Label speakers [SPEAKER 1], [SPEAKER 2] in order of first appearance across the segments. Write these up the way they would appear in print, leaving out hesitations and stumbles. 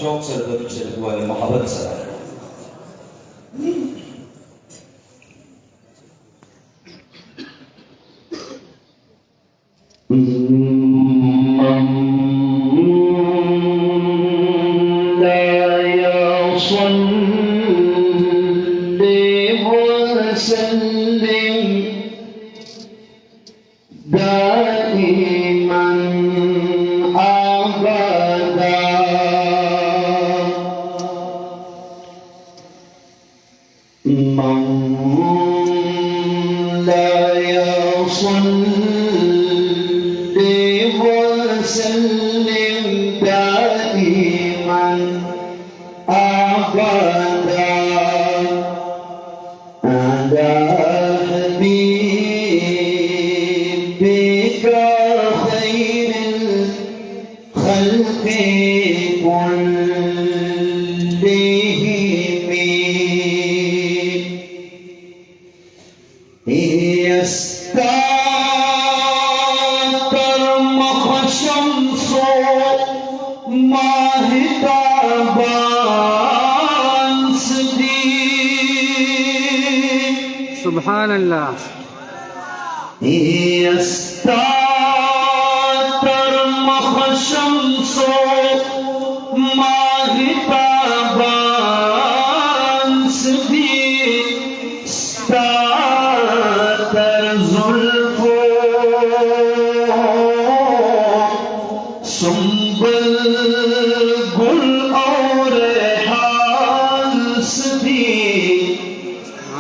[SPEAKER 1] शौक से दरूद शरीफ वाले मोहब्बत से
[SPEAKER 2] सुभान अल्लाह।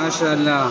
[SPEAKER 2] माशाअल्लाह।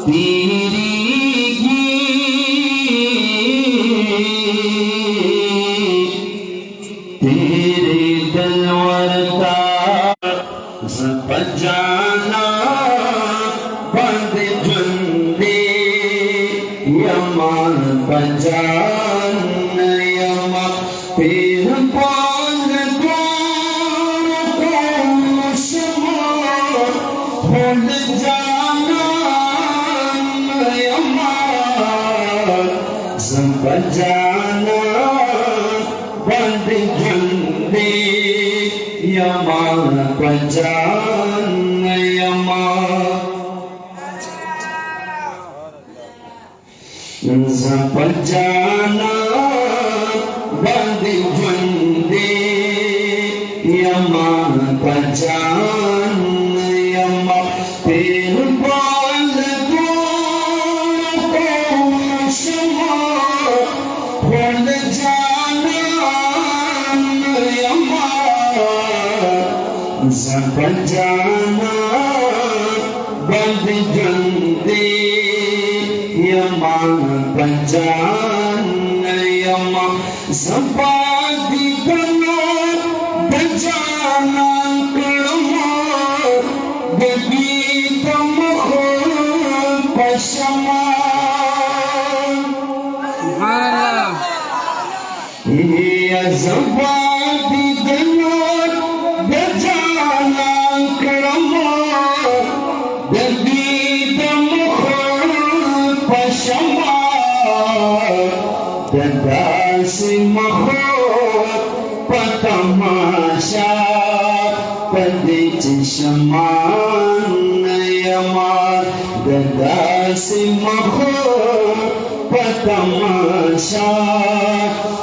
[SPEAKER 3] तेरी यमान बजान यमा पीर पान को शमा भूल जाना यमान बजाना बंद जंदे यमान बजान यमान बजाना बंद जंदे यमान बजान यमा फिर बाल को शमा भूल जाना यमा बजाना बंद जंदे यमान बजान यमा ज़बादी बना बजाना कलमा बदी तम पशमा ये ज़बादी बना बजाना कलमा बदी तम पशमा ददासी महो पतमाशा पदे चश्मान यमा ददासी महो पतमाशा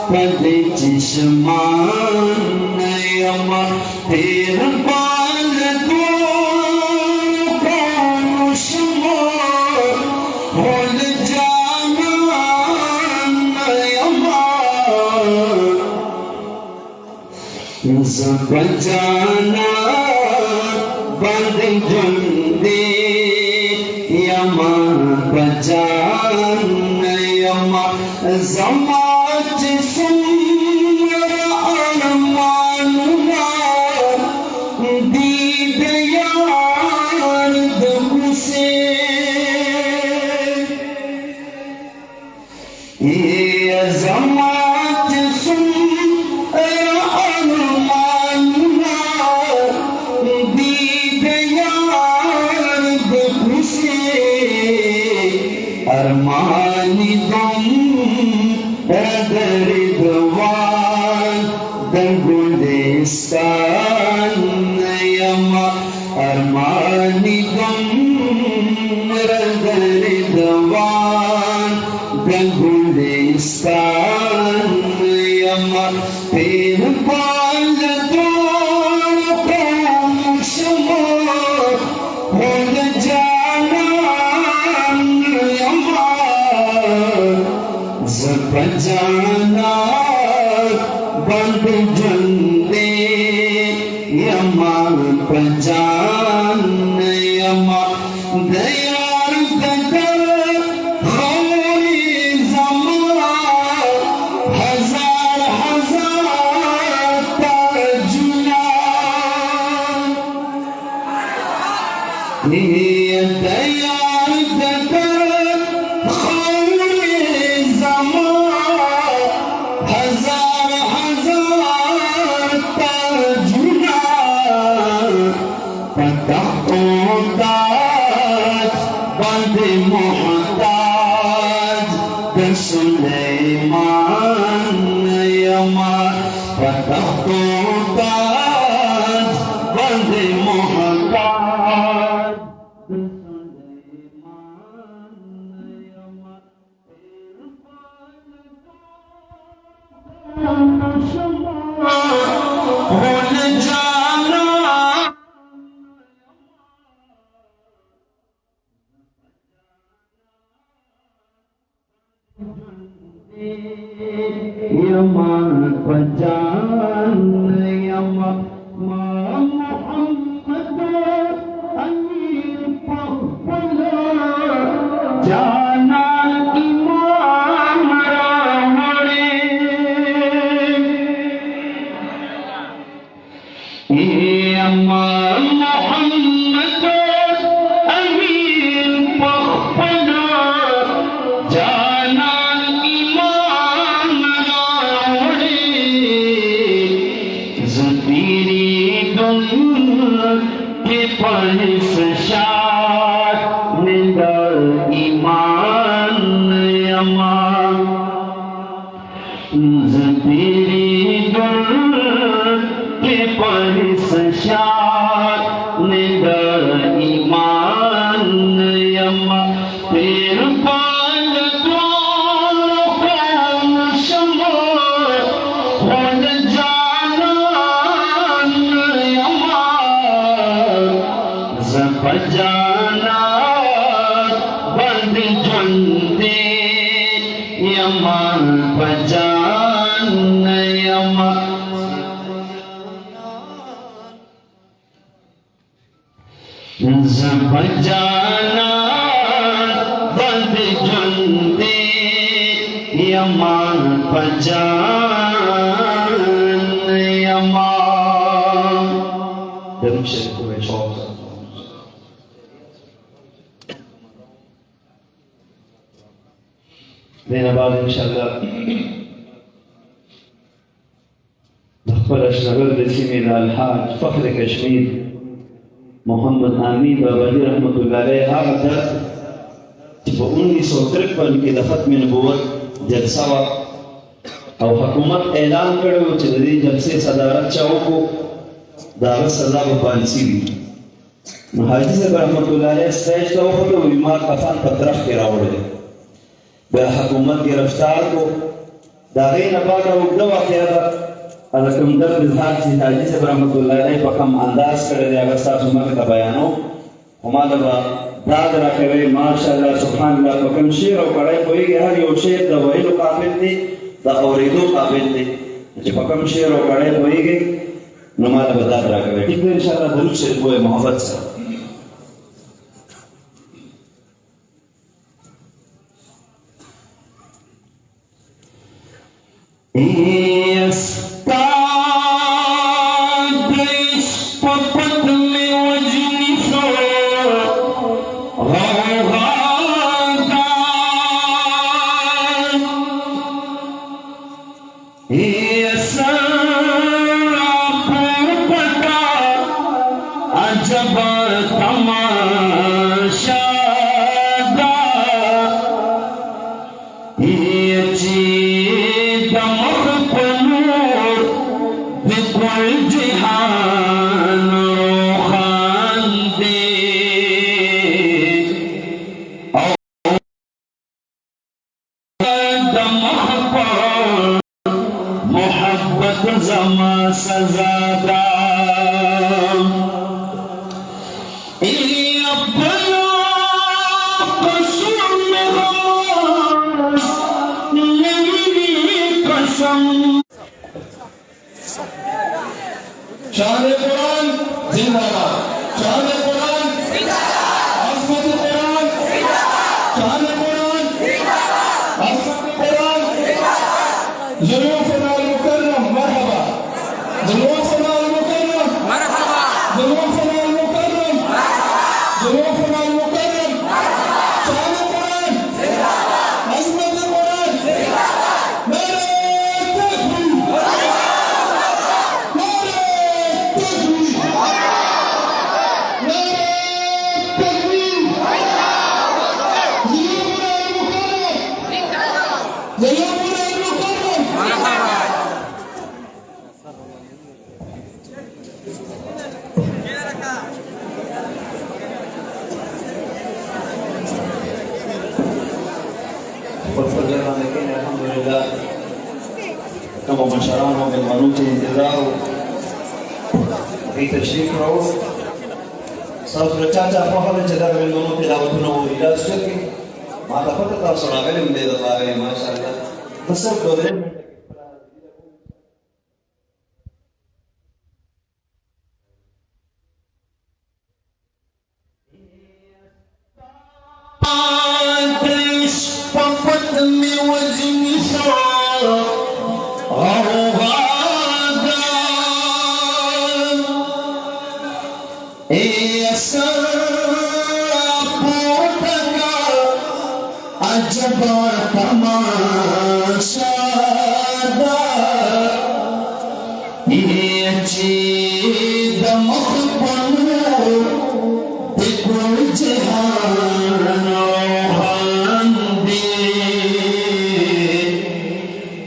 [SPEAKER 3] पदे चश्मान यमा फिर बाल दो शमा भूल जाना बजाना बंद जंदे यमान बजान यमा ज़मात सुमर अरमानुमा दीद यार दबुसे ये ज़मात सुमर अरमानी दम दरिद्वान दंगुलिस्तान यमा अरमानी दम दरिद्वान दंगुलिस्तान यमा फिर पाल दो शमा भूल जाना बजाना बंद जंदे यमान बजान यमा दयार दगर खौरी जमा हजार हजार ताजुना दयार दगर हजार हजार ताजुना पताज बंद मोहताज सुलेमान यमा पताज बंद मोहताज भूल जाना यमान बजान यमा मोहम्मद अमीर पहला जाना इमाम रामणे यमा मोहम्मद अमीर पहला तेरी दर के परिशान निडर ईमान यमा तेर पाल द्वार कौन शमो होन जाना यमा जब जाना बंद जुंदे यमा बजान यमा जब जाना बंद जुंदे यमा बजान यमा
[SPEAKER 1] दरूद शरीफ को शौक से देने बाद इंशाअल्लाह दखल अशनगर रसीमी अलहाज फख्र कश्मीर मोहम्मद आमीन बाबाजी रहमतुल्लाह अलैह हर दर्द 1953 के दफत में नबूवत जलसा वा और हुकूमत ऐलान करो कि जलसे सदारत चाहो को दावत सजा व पालिसी भी हाजी साहब रहमतुल्लाह अलैह स्टेज का वक्त बीमार कफन पर तरफ के रावड़े हुकूमत गिरफ्तार को दागे नबादा उगदा वाक़या अलकम दर्द इजहार से हाजी साहब रहमतुल्लाह अलैह पकम अंदाज कर दे अगस्ता सुमर का बयानो हमारा दाद रखे माशाअल्लाह सुभानअल्लाह पकम शेर और कड़ाई कोई के हर यो शेर द वही काबिल थी द औरिदो काबिल थी जो पकम शेर और कड़ाई कोई के नमाज बता रखे ठीक है इंशाअल्लाह दरूद शरीफ को मोहब्बत से
[SPEAKER 4] शान कुरान जिंदाबाद, शान कुरान जिंदाबाद, अज़मत कुरान जिंदाबाद, शान कुरान जिंदाबाद, अज़मत कुरान जिंदाबाद, ज़ुरूफ़ुना अल-मुकर्रम मरहबा, ज़ुरूफ़ुना अल-मुकर्रम मरहबा, ज़ुरूफ़ुना अल-मुकर्रम मरहबा, ज़ुरूफ़ुना अल-मुकर्रम मरहबा, शान कुरान जिंदाबाद, अज़मत कुरान जिंदाबाद, नारे
[SPEAKER 1] अल्हम्दुलिल्लाह तमाम बशरानों में मनुष्य इंतजार की तशरीफ रहो सब चाचा पहले चला गए दोनों तिलावत नो इलाज करके माता पता था सुना गए मुझे दबा गए माशाअल्लाह बस सब दोरे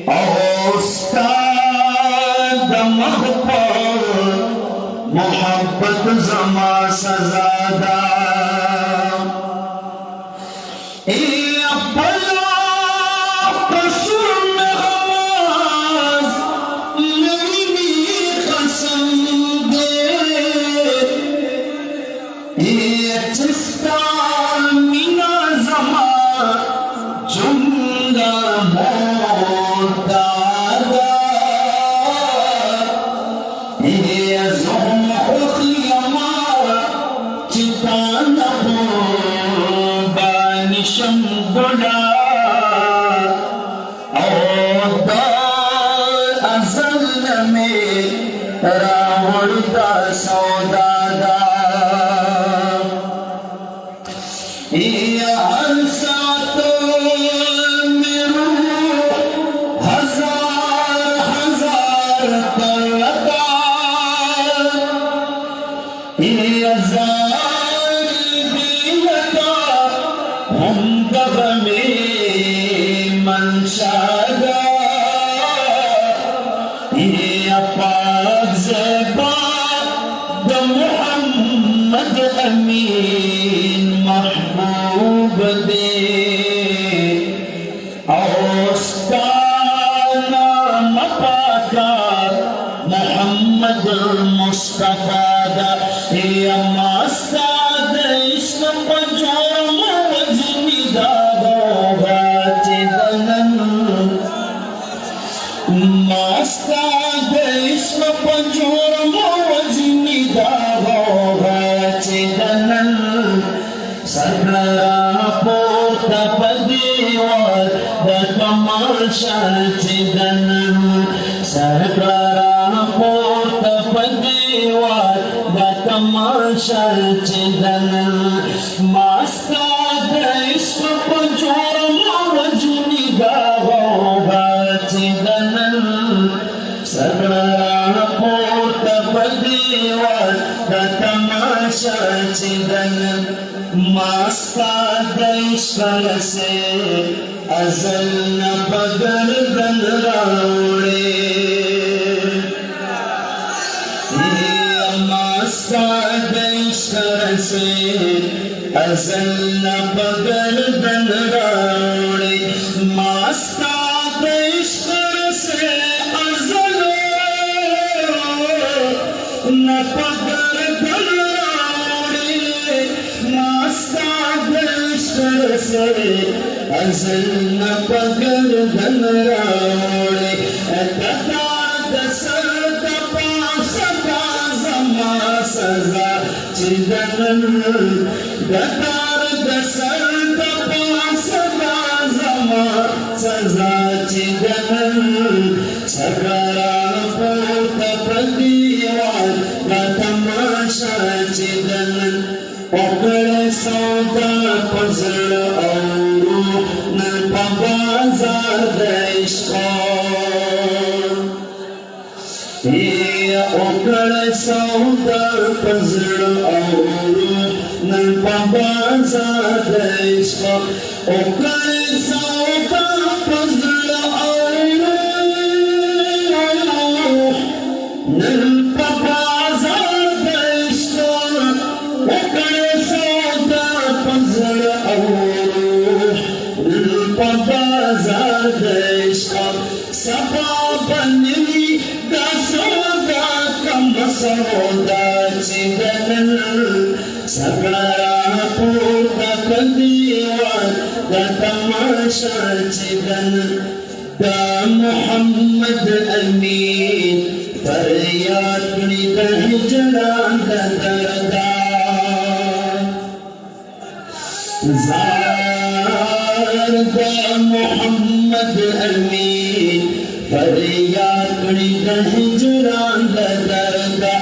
[SPEAKER 4] Oh
[SPEAKER 3] मोहब्बत जमा सजादा ए अपना कसूर में आवाज मेरी कसम दे ए चिस्ता मीना जमा जुंगा मोदा शंबुला अजल में रावण का सौदादा हर सात मेरू हजार हजार करता हम गब में मनशादा ये अपाक ज़ेबा द मुहम्मद अमीन महबूब दे औस्ताना मपाका मोहम्मद मुस्तफा दा ये मस्ताद इश्क Pinjore Master Deshma Panjora Mawajni Dava Chidanan Sarkara Porta Padiwa Datamasha Chidanan Sarkara Porta Padiwa Datamasha Chidanan Master Deshma Panjora Mawajni Dava सगळा पोट पदेवा तमाशा चिदन मास्ता देशर से अजल न पगल दन रावड़े मास्ता देशर से अजल न पगल दन रावड़े मास्ता देशर से न पगर धराड़े मास्ता देशर से अजल न पगर धराड़े तदाद सर पास जमा सजा चिदन तदाद सर पास जमा सजा चिदन सगरा पोत पदिवा तमाशा चिदन पकड़ सौदा पजल औरू न बाजार देशा ये पकड़ सौदा पजल औरू न बाजार देशा पकड़ सौदा पजल औरू न सौदा चिदन सगळा पोट पदिवा तमाशा चिदन दा मुहम्मद अमीन फरियाद द हिजरान दरदा जार दा मुहम्मद अमीन फरियाद द हिजरान दरदा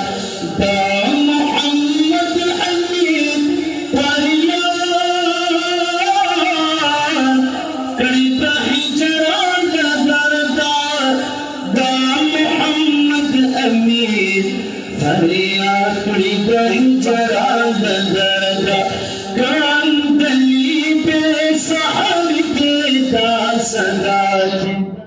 [SPEAKER 3] सदा